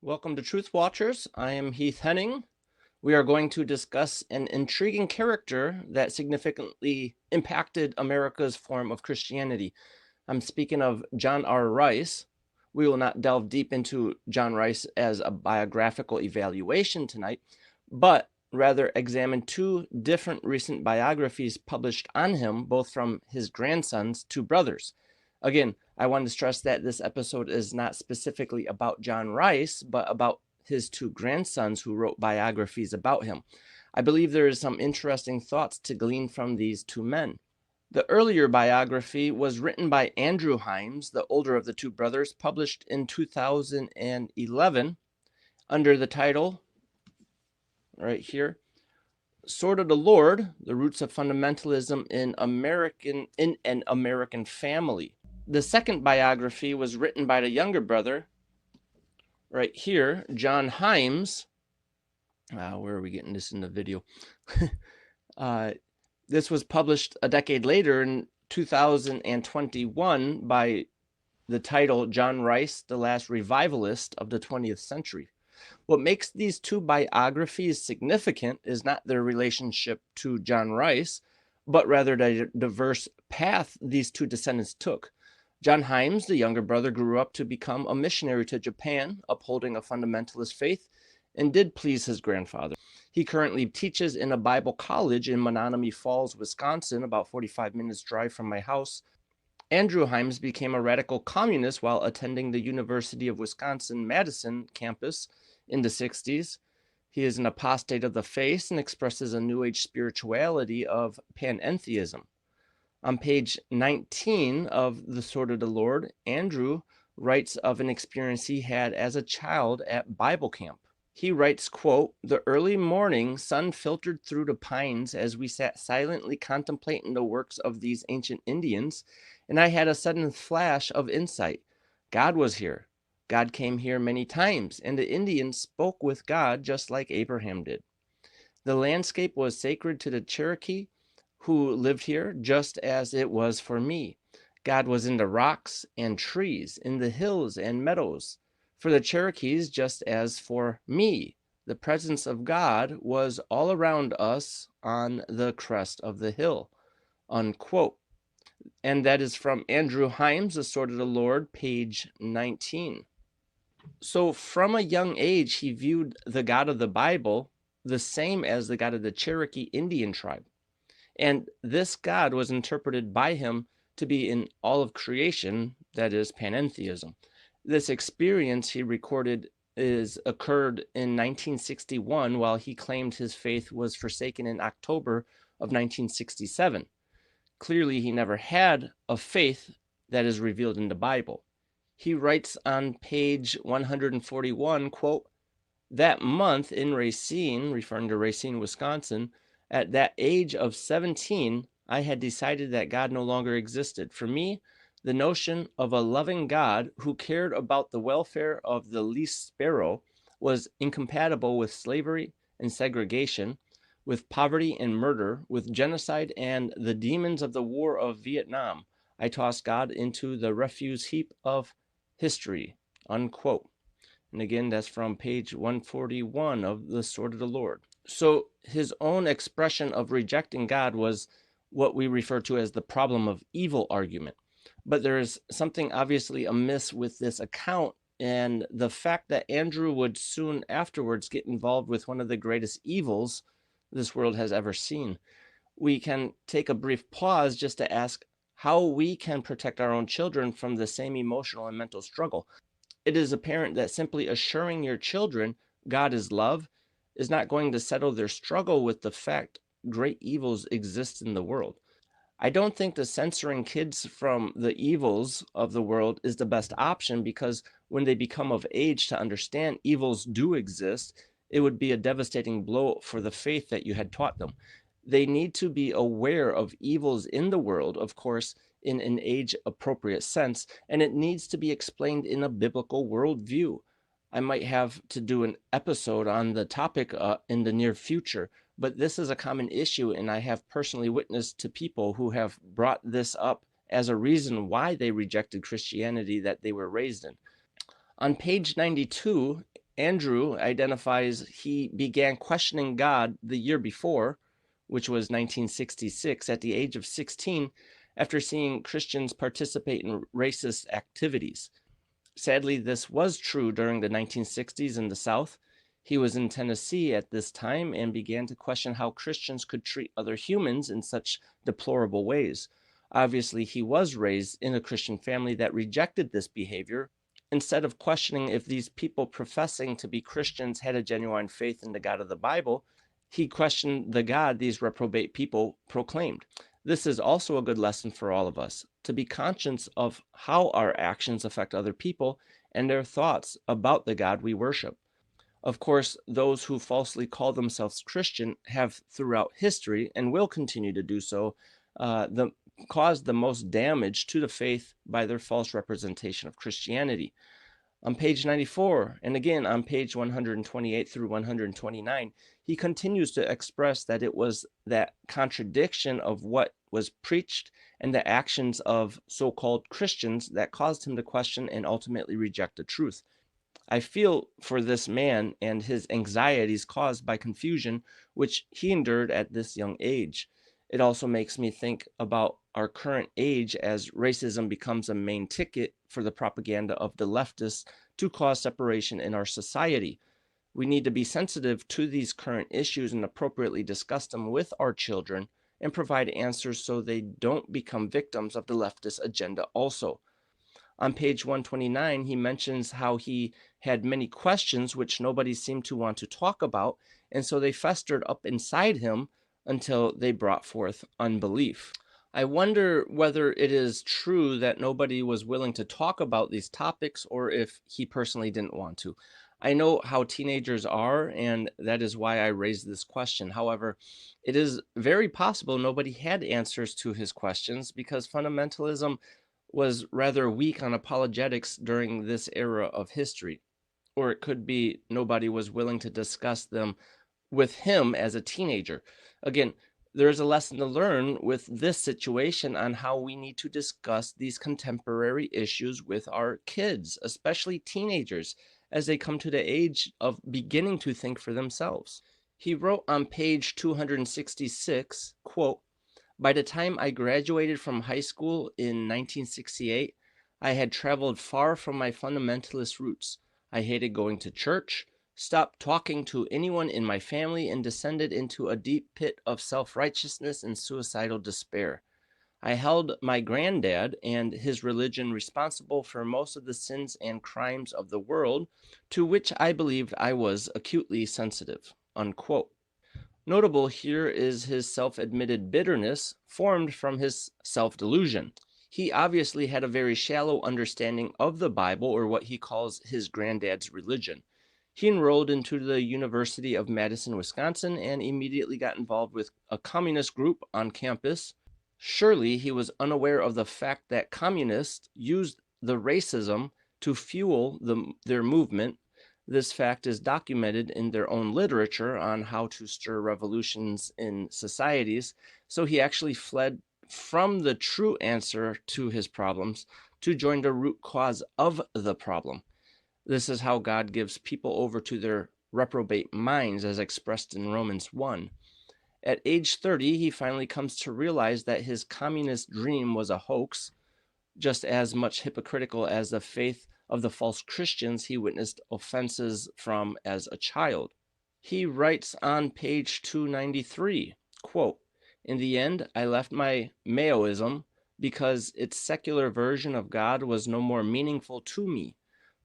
Welcome to Truth Watchers. I am Heath Henning. We are going to discuss an intriguing character that significantly impacted America's form of Christianity. I'm speaking of John R. Rice. We will not delve deep into John Rice as a biographical evaluation tonight, but rather examine two different recent biographies published on him, both from his grandsons, two brothers. Again, I want to stress that this episode is not specifically about John Rice, but about his two grandsons who wrote biographies about him. I believe there is some interesting thoughts to glean from these two men. The earlier biography was written by Andrew Himes, the older of the two brothers, published in 2011 under the title, right here, Sword of the Lord, The Roots of Fundamentalism in an American Family. The second biography was written by the younger brother, right here, John Himes. Where are we getting this in the video? This was published a decade later in 2021 by the title John Rice, the Last Revivalist of the 20th Century. What makes these two biographies significant is not their relationship to John Rice, but rather the diverse path these two descendants took. John Himes, the younger brother, grew up to become a missionary to Japan, upholding a fundamentalist faith, and did please his grandfather. He currently teaches in a Bible college in Menominee Falls, Wisconsin, about 45 minutes drive from my house. Andrew Himes became a radical communist while attending the University of Wisconsin-Madison campus in the 60s. He is an apostate of the faith and expresses a New Age spirituality of panentheism. On page 19 of The Sword of the Lord, Andrew writes of an experience he had as a child at Bible camp. He writes, quote, "The early morning sun filtered through the pines as we sat silently contemplating the works of these ancient Indians, and I had a sudden flash of insight. God was here. God came here many times, and the Indians spoke with God just like Abraham did. The landscape was sacred to the Cherokee who lived here, just as it was for me. God was in the rocks and trees, in the hills and meadows. For the Cherokees, just as for me, the presence of God was all around us on the crest of the hill." Unquote. And that is from Andrew Himes, The Sword of the Lord, page 19. So from a young age, he viewed the God of the Bible the same as the God of the Cherokee Indian tribe. And this God was interpreted by him to be in all of creation, that is panentheism. This experience he recorded occurred in 1961 while he claimed his faith was forsaken in October of 1967. Clearly, he never had a faith that is revealed in the Bible. He writes on page 141, quote, "That month in Racine," referring to Racine, Wisconsin, "at that age of 17, I had decided that God no longer existed. For me, the notion of a loving God who cared about the welfare of the least sparrow was incompatible with slavery and segregation, with poverty and murder, with genocide and the demons of the War of Vietnam. I tossed God into the refuse heap of history." Unquote. And again, that's from page 141 of The Sword of the Lord. So his own expression of rejecting God was what we refer to as the problem of evil argument. But there is something obviously amiss with this account, and the fact that Andrew would soon afterwards get involved with one of the greatest evils this world has ever seen. We can take a brief pause just to ask how we can protect our own children from the same emotional and mental struggle. It is apparent that simply assuring your children God is love is not going to settle their struggle with the fact great evils exist in the world. I don't think that censoring kids from the evils of the world is the best option, because when they become of age to understand evils do exist, it would be a devastating blow for the faith that you had taught them. They need to be aware of evils in the world, of course, in an age-appropriate sense, and it needs to be explained in a biblical worldview. I might have to do an episode on the topic in the near future, but this is a common issue, and I have personally witnessed to people who have brought this up as a reason why they rejected Christianity that they were raised in. On page 92, Andrew identifies he began questioning God the year before, which was 1966, at the age of 16, after seeing Christians participate in racist activities. Sadly, this was true during the 1960s in the South. He was in Tennessee at this time and began to question how Christians could treat other humans in such deplorable ways. Obviously, he was raised in a Christian family that rejected this behavior. Instead of questioning if these people professing to be Christians had a genuine faith in the God of the Bible, he questioned the God these reprobate people proclaimed. This is also a good lesson for all of us, to be conscious of how our actions affect other people and their thoughts about the God we worship. Of course, those who falsely call themselves Christian have throughout history, and will continue to do so, caused the most damage to the faith by their false representation of Christianity. On page 94, and again on page 128 through 129, he continues to express that it was that contradiction of what was preached and the actions of so-called Christians that caused him to question and ultimately reject the truth. I feel for this man and his anxieties caused by confusion, which he endured at this young age. It also makes me think about our current age as racism becomes a main ticket for the propaganda of the leftists to cause separation in our society. We need to be sensitive to these current issues and appropriately discuss them with our children and provide answers so they don't become victims of the leftist agenda also. On page 129, he mentions how he had many questions which nobody seemed to want to talk about, and so they festered up inside him until they brought forth unbelief. I wonder whether it is true that nobody was willing to talk about these topics or if he personally didn't want to. I know how teenagers are, and that is why I raised this question. However, it is very possible nobody had answers to his questions because fundamentalism was rather weak on apologetics during this era of history. Or it could be nobody was willing to discuss them with him as a teenager. Again, there's a lesson to learn with this situation on how we need to discuss these contemporary issues with our kids, especially teenagers, as they come to the age of beginning to think for themselves. He wrote on page 266, quote, "By the time I graduated from high school in 1968, I had traveled far from my fundamentalist roots. I hated going to church, stopped talking to anyone in my family, and descended into a deep pit of self-righteousness and suicidal despair. I held my granddad and his religion responsible for most of the sins and crimes of the world, to which I believed I was acutely sensitive." Unquote. Notable here is his self-admitted bitterness formed from his self-delusion. He obviously had a very shallow understanding of the Bible, or what he calls his granddad's religion. He enrolled into the University of Madison, Wisconsin, and immediately got involved with a communist group on campus. Surely he was unaware of the fact that communists used the racism to fuel their movement. This fact is documented in their own literature on how to stir revolutions in societies. So he actually fled from the true answer to his problems to join the root cause of the problem. This is how God gives people over to their reprobate minds, as expressed in Romans 1. At age 30, he finally comes to realize that his communist dream was a hoax, just as much hypocritical as the faith of the false Christians he witnessed offenses from as a child. He writes on page 293, quote, "In the end, I left my Maoism because its secular version of God was no more meaningful to me.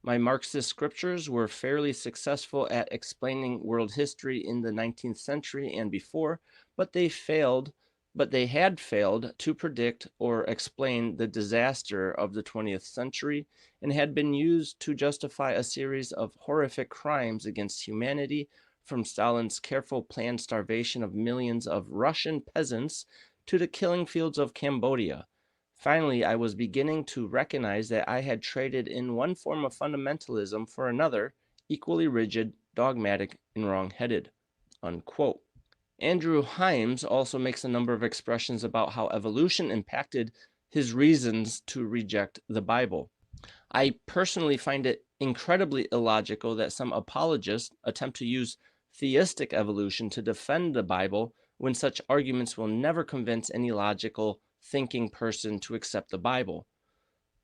My Marxist scriptures were fairly successful at explaining world history in the 19th century and before, but they had failed to predict or explain the disaster of the 20th century and had been used to justify a series of horrific crimes against humanity, from Stalin's careful planned starvation of millions of Russian peasants to the killing fields of Cambodia. Finally, I was beginning to recognize that I had traded in one form of fundamentalism for another, equally rigid, dogmatic, and wrong-headed." Unquote. Andrew Himes also makes a number of expressions about how evolution impacted his reasons to reject the Bible. I personally find it incredibly illogical that some apologists attempt to use theistic evolution to defend the Bible when such arguments will never convince any logical thinking person to accept the Bible.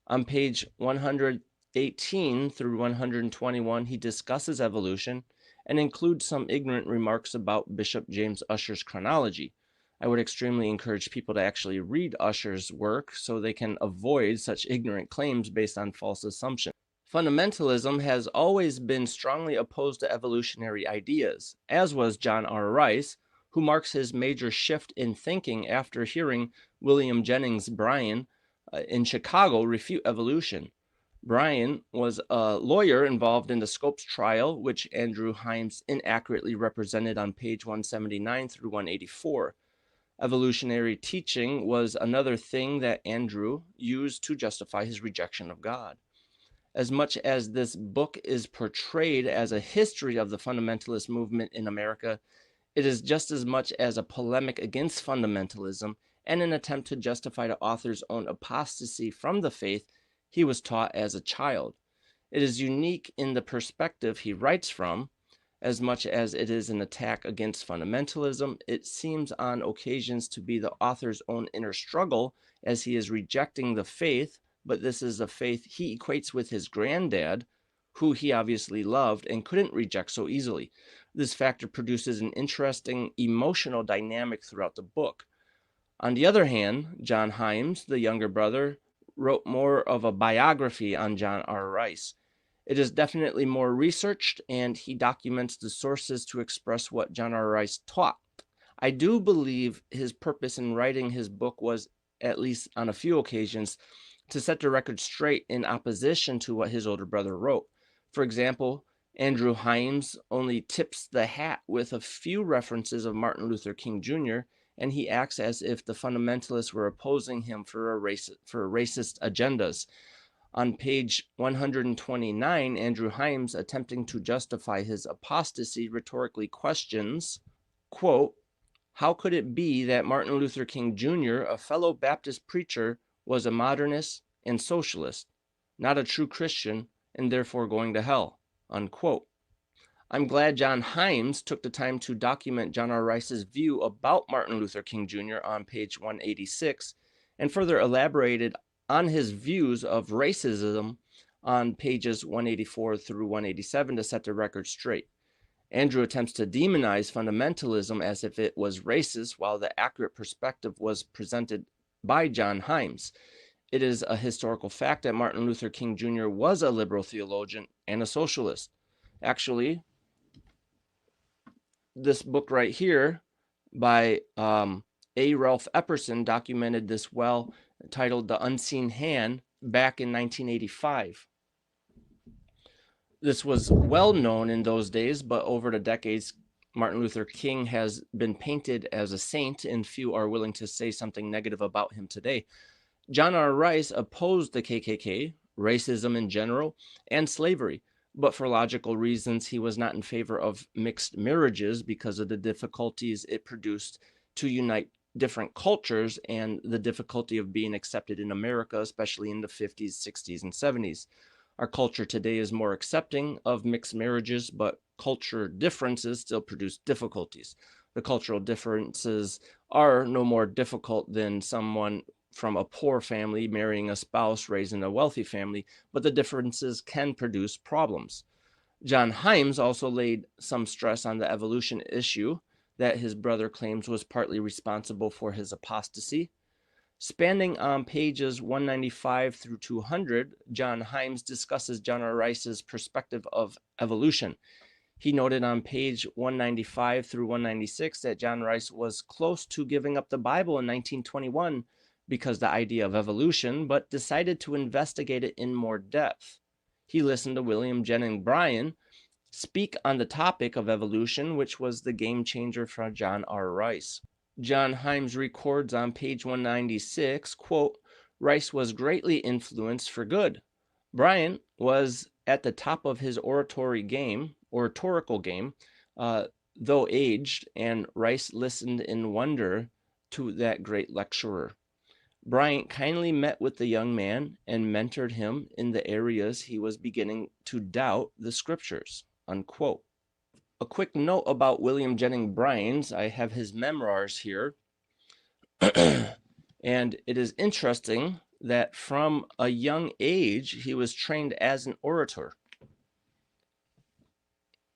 On page 118 through 121, he discusses evolution and includes some ignorant remarks about Bishop James Ussher's chronology. I would extremely encourage people to actually read Ussher's work so they can avoid such ignorant claims based on false assumptions. Fundamentalism has always been strongly opposed to evolutionary ideas, as was John R. Rice, who marks his major shift in thinking after hearing William Jennings Bryan in Chicago refute evolution. Bryan was a lawyer involved in the Scopes trial, which Andrew Himes inaccurately represented on page 179 through 184. Evolutionary teaching was another thing that Andrew used to justify his rejection of God. As much as this book is portrayed as a history of the fundamentalist movement in America, it is just as much as a polemic against fundamentalism and an attempt to justify the author's own apostasy from the faith he was taught as a child. It is unique in the perspective he writes from. As much as it is an attack against fundamentalism, it seems on occasions to be the author's own inner struggle as he is rejecting the faith, but this is a faith he equates with his granddad, who he obviously loved and couldn't reject so easily. This factor produces an interesting emotional dynamic throughout the book. On the other hand, John Himes, the younger brother, wrote more of a biography on John R. Rice. It is definitely more researched, and he documents the sources to express what John R. Rice taught. I do believe his purpose in writing his book was, at least on a few occasions, to set the record straight in opposition to what his older brother wrote. For example, Andrew Himes only tips the hat with a few references of Martin Luther King Jr., and he acts as if the fundamentalists were opposing him for racist agendas. On page 129, Andrew Himes, attempting to justify his apostasy, rhetorically questions, quote, "How could it be that Martin Luther King Jr., a fellow Baptist preacher, was a modernist and socialist, not a true Christian, and therefore going to hell?" Unquote. I'm glad John Himes took the time to document John R. Rice's view about Martin Luther King Jr. on page 186, and further elaborated on his views of racism on pages 184 through 187 to set the record straight. Andrew attempts to demonize fundamentalism as if it was racist, while the accurate perspective was presented by John Himes. It is a historical fact that Martin Luther King Jr. was a liberal theologian and a socialist. Actually, this book right here by A. Ralph Epperson documented this well, titled The Unseen Hand, back in 1985. This was well known in those days, but over the decades, Martin Luther King has been painted as a saint, and few are willing to say something negative about him today. John R. Rice opposed the KKK, racism in general, and slavery, but for logical reasons, he was not in favor of mixed marriages because of the difficulties it produced to unite different cultures and the difficulty of being accepted in America, especially in the 50s, 60s, and 70s. Our culture today is more accepting of mixed marriages, but culture differences still produce difficulties. The cultural differences are no more difficult than someone from a poor family marrying a spouse raised in a wealthy family, but the differences can produce problems. John Himes also laid some stress on the evolution issue that his brother claims was partly responsible for his apostasy. Spanning on pages 195 through 200, John Himes discusses John R. Rice's perspective of evolution. He noted on page 195 through 196 that John Rice was close to giving up the Bible in 1921 because the idea of evolution, but decided to investigate it in more depth. He listened to William Jennings Bryan speak on the topic of evolution, which was the game changer for John R. Rice. John Himes records on page 196, quote, "Rice was greatly influenced for good. Bryan was at the top of his oratorical game, though aged, and Rice listened in wonder to that great lecturer. Bryant kindly met with the young man and mentored him in the areas he was beginning to doubt the scriptures, unquote. A quick note about William Jennings Bryan. I have his memoirs here. And it is interesting that from a young age, he was trained as an orator.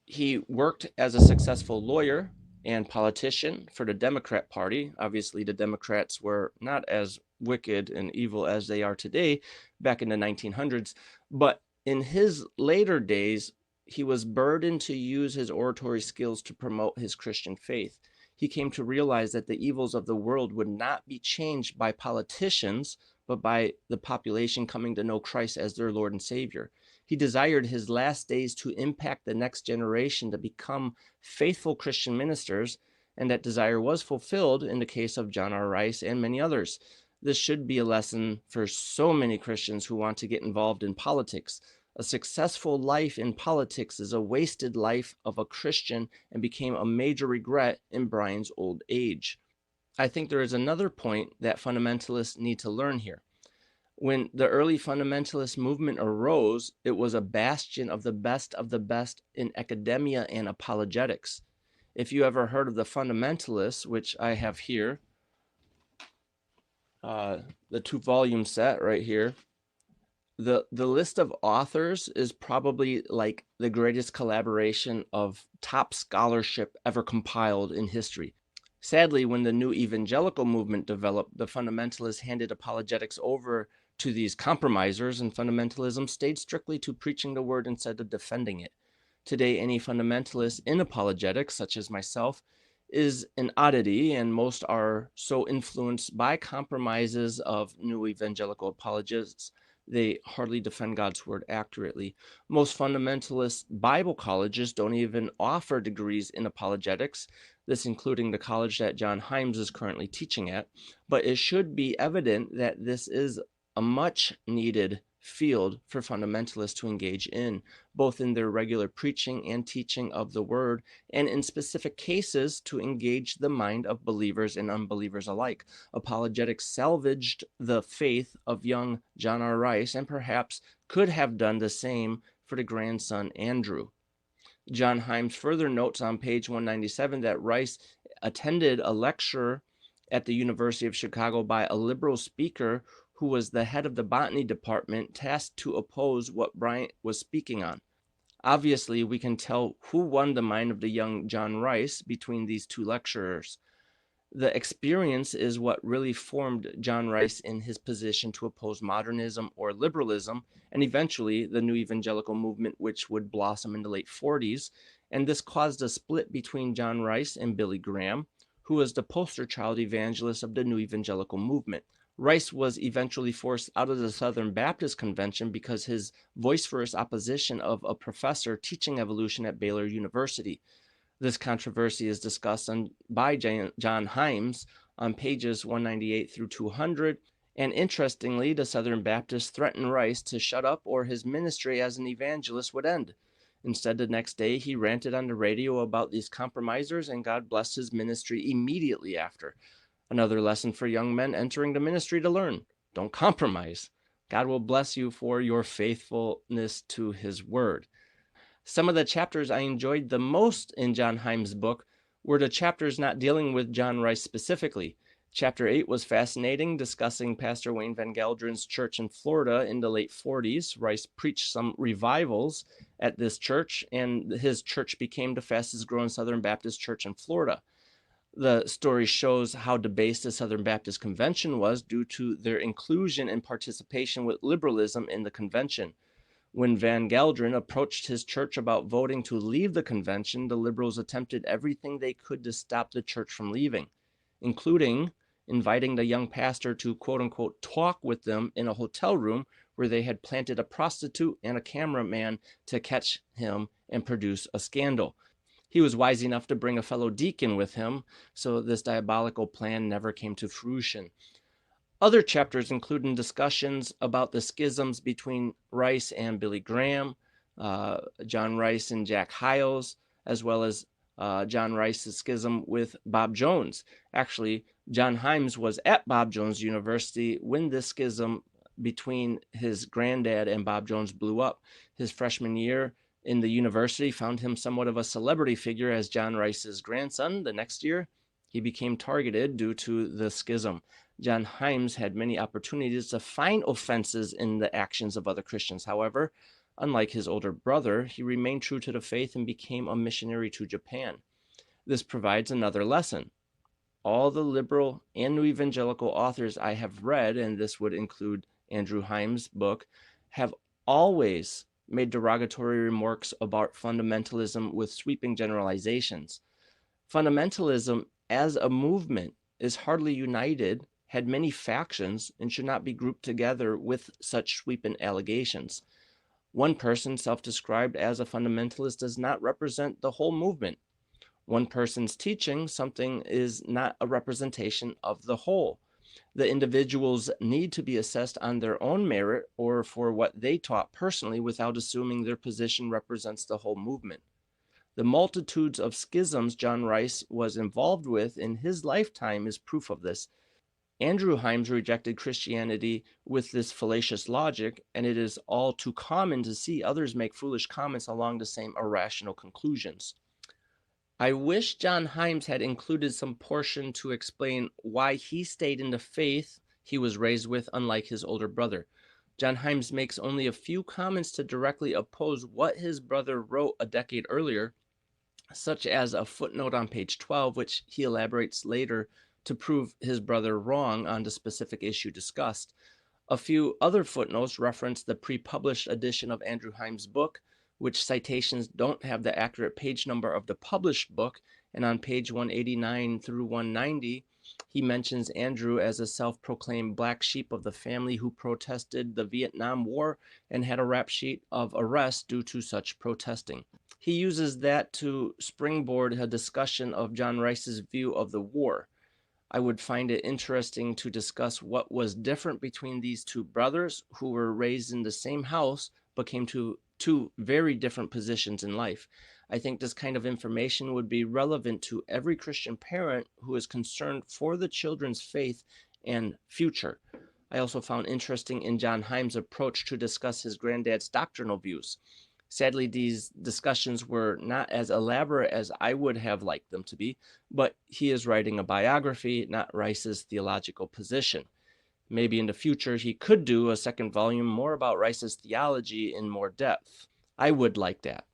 He worked as a successful lawyer and politician for the Democrat Party. Obviously, the Democrats were not as wicked and evil as they are today back in the 1900s. But in his later days, he was burdened to use his oratory skills to promote his Christian faith. He came to realize that the evils of the world would not be changed by politicians, but by the population coming to know Christ as their Lord and Savior. He desired his last days to impact the next generation to become faithful Christian ministers, and that desire was fulfilled in the case of John R. Rice and many others. This should be a lesson for so many Christians who want to get involved in politics. A successful life in politics is a wasted life of a Christian and became a major regret in Bryan's old age. I think there is another point that fundamentalists need to learn here. When the early fundamentalist movement arose, it was a bastion of the best in academia and apologetics. If you ever heard of the fundamentalists, which I have here, the 2-volume set right here, the list of authors is probably like the greatest collaboration of top scholarship ever compiled in history. Sadly, when the new evangelical movement developed, the fundamentalists handed apologetics over to these compromisers, and fundamentalism stayed strictly to preaching the word instead of defending it. Today, any fundamentalist in apologetics, such as myself, is an oddity, and most are so influenced by compromises of new evangelical apologists they hardly defend God's word accurately. Most fundamentalist Bible colleges don't even offer degrees in apologetics, this including the college that John Himes is currently teaching at, but it should be evident that this is a much needed field for fundamentalists to engage in, both in their regular preaching and teaching of the word, and in specific cases to engage the mind of believers and unbelievers alike. Apologetics salvaged the faith of young John R. Rice and perhaps could have done the same for the grandson Andrew. John Himes further notes on page 197 that Rice attended a lecture at the University of Chicago by a liberal speaker who was the head of the botany department tasked to oppose what Bryant was speaking on. Obviously, we can tell who won the mind of the young John Rice between these two lecturers. The experience is what really formed John Rice in his position to oppose modernism or liberalism, and eventually the new evangelical movement, which would blossom in the late 40s. And this caused a split between John Rice and Billy Graham, who was the poster child evangelist of the new evangelical movement. Rice was eventually forced out of the Southern Baptist Convention because his vociferous opposition of a professor teaching evolution at Baylor University. This controversy is discussed by John Himes on pages 198 through 200, and interestingly, the Southern Baptists threatened Rice to shut up or his ministry as an evangelist would end. Instead, the next day, he ranted on the radio about these compromisers, and God blessed his ministry immediately after. Another lesson for young men entering the ministry to learn: don't compromise. God will bless you for your faithfulness to his word. Some of the chapters I enjoyed the most in John Himes' book were the chapters not dealing with John Rice specifically. Chapter 8 was fascinating, discussing Pastor Wayne Van Geldren's church in Florida in the late 40s. Rice preached some revivals at this church, and his church became the fastest growing Southern Baptist church in Florida. The story shows how debased the Southern Baptist Convention was due to their inclusion and participation with liberalism in the convention. When Van Geldren approached his church about voting to leave the convention, the liberals attempted everything they could to stop the church from leaving, including inviting the young pastor to quote-unquote talk with them in a hotel room where they had planted a prostitute and a cameraman to catch him and produce a scandal. He was wise enough to bring a fellow deacon with him, so this diabolical plan never came to fruition. Other chapters include discussions about the schisms between Rice and Billy Graham, John Rice and Jack Hyles, as well as John Rice's schism with Bob Jones. Actually, John Himes was at Bob Jones University when this schism between his granddad and Bob Jones blew up. His freshman year in the university found him somewhat of a celebrity figure as John Rice's grandson. The next year, he became targeted due to the schism. John Himes had many opportunities to find offenses in the actions of other Christians. However, unlike his older brother, he remained true to the faith and became a missionary to Japan. This provides another lesson. All the liberal and new evangelical authors I have read, and this would include Andrew Himes' book, have always made derogatory remarks about fundamentalism with sweeping generalizations. Fundamentalism as a movement is hardly united, had many factions, and should not be grouped together with such sweeping allegations. One person, self-described as a fundamentalist, does not represent the whole movement. One person's teaching something is not a representation of the whole. The individuals need to be assessed on their own merit or for what they taught personally without assuming their position represents the whole movement. The multitudes of schisms John Rice was involved with in his lifetime is proof of this. Andrew Himes rejected Christianity with this fallacious logic, and it is all too common to see others make foolish comments along the same irrational conclusions. I wish John Himes had included some portion to explain why he stayed in the faith he was raised with, unlike his older brother. John Himes makes only a few comments to directly oppose what his brother wrote a decade earlier, such as a footnote on page 12, which he elaborates later to prove his brother wrong on the specific issue discussed. A few other footnotes reference the pre-published edition of Andrew Himes' book, which citations don't have the accurate page number of the published book, and on page 189 through 190, he mentions Andrew as a self-proclaimed black sheep of the family who protested the Vietnam War and had a rap sheet of arrest due to such protesting. He uses that to springboard a discussion of John Rice's view of the war. I would find it interesting to discuss what was different between these two brothers who were raised in the same house but came to two very different positions in life. I think this kind of information would be relevant to every Christian parent who is concerned for the children's faith and future. I also found interesting in John Himes' approach to discuss his granddad's doctrinal views. Sadly, these discussions were not as elaborate as I would have liked them to be, but he is writing a biography, not Rice's theological position. Maybe in the future he could do a second volume more about Rice's theology in more depth. I would like that.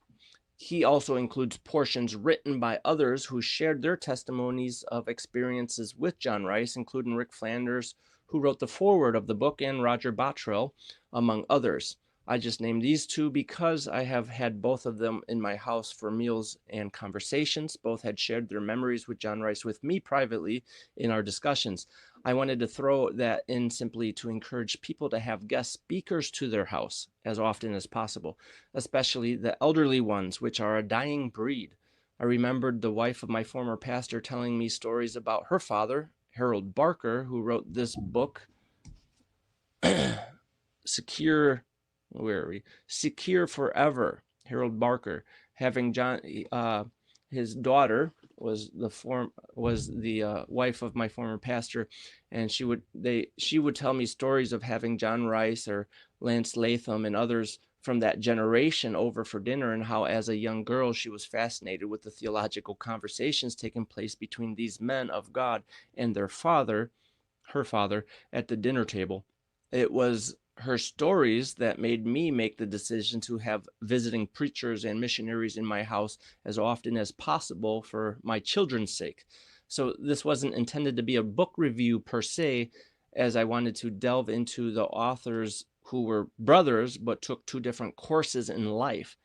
He also includes portions written by others who shared their testimonies of experiences with John Rice, including Rick Flanders, who wrote the foreword of the book, and Roger Bottrell, among others. I just named these two because I have had both of them in my house for meals and conversations. Both had shared their memories with John Rice with me privately in our discussions. I wanted to throw that in simply to encourage people to have guest speakers to their house as often as possible, especially the elderly ones, which are a dying breed. I remembered the wife of my former pastor telling me stories about her father, Harold Barker, who wrote this book, Secure Forever. Harold Barker, having his daughter was the wife of my former pastor, and she would tell me stories of having John Rice or Lance Latham and others from that generation over for dinner, and how as a young girl she was fascinated with the theological conversations taking place between these men of God and her father, at the dinner table. It was her stories that made me make the decision to have visiting preachers and missionaries in my house as often as possible for my children's sake. So this wasn't intended to be a book review per se, as I wanted to delve into the authors who were brothers but took two different courses in life.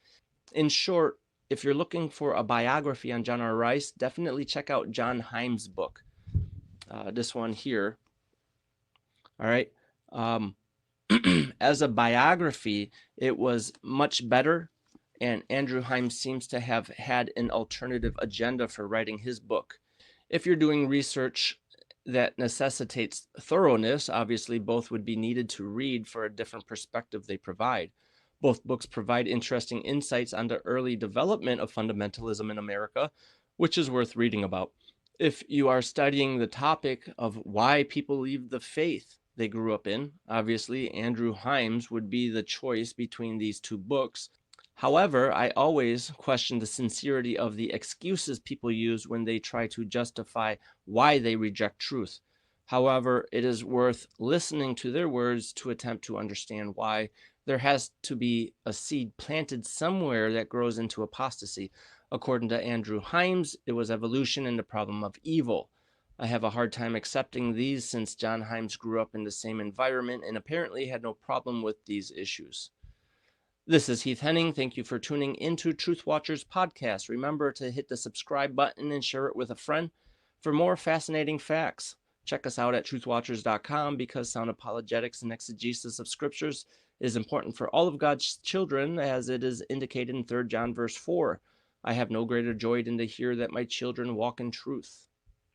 In short, if you're looking for a biography on John R. Rice, definitely check out John Himes' book. This one here. All right. As a biography, it was much better, and Andrew Himes seems to have had an alternative agenda for writing his book. If you're doing research that necessitates thoroughness, obviously both would be needed to read for a different perspective they provide. Both books provide interesting insights on the early development of fundamentalism in America, which is worth reading about. If you are studying the topic of why people leave the faith they grew up in, obviously Andrew Himes would be the choice between these two books. However, I always question the sincerity of the excuses people use when they try to justify why they reject truth. However, it is worth listening to their words to attempt to understand why. There has to be a seed planted somewhere that grows into apostasy. According to Andrew Himes, it was evolution and the problem of evil. I have a hard time accepting these since John Himes grew up in the same environment and apparently had no problem with these issues. This is Heath Henning. Thank you for tuning into Truth Watchers podcast. Remember to hit the subscribe button and share it with a friend for more fascinating facts. Check us out at truthwatchers.com because sound apologetics and exegesis of scriptures is important for all of God's children, as it is indicated in 3 John verse 4. I have no greater joy than to hear that my children walk in truth.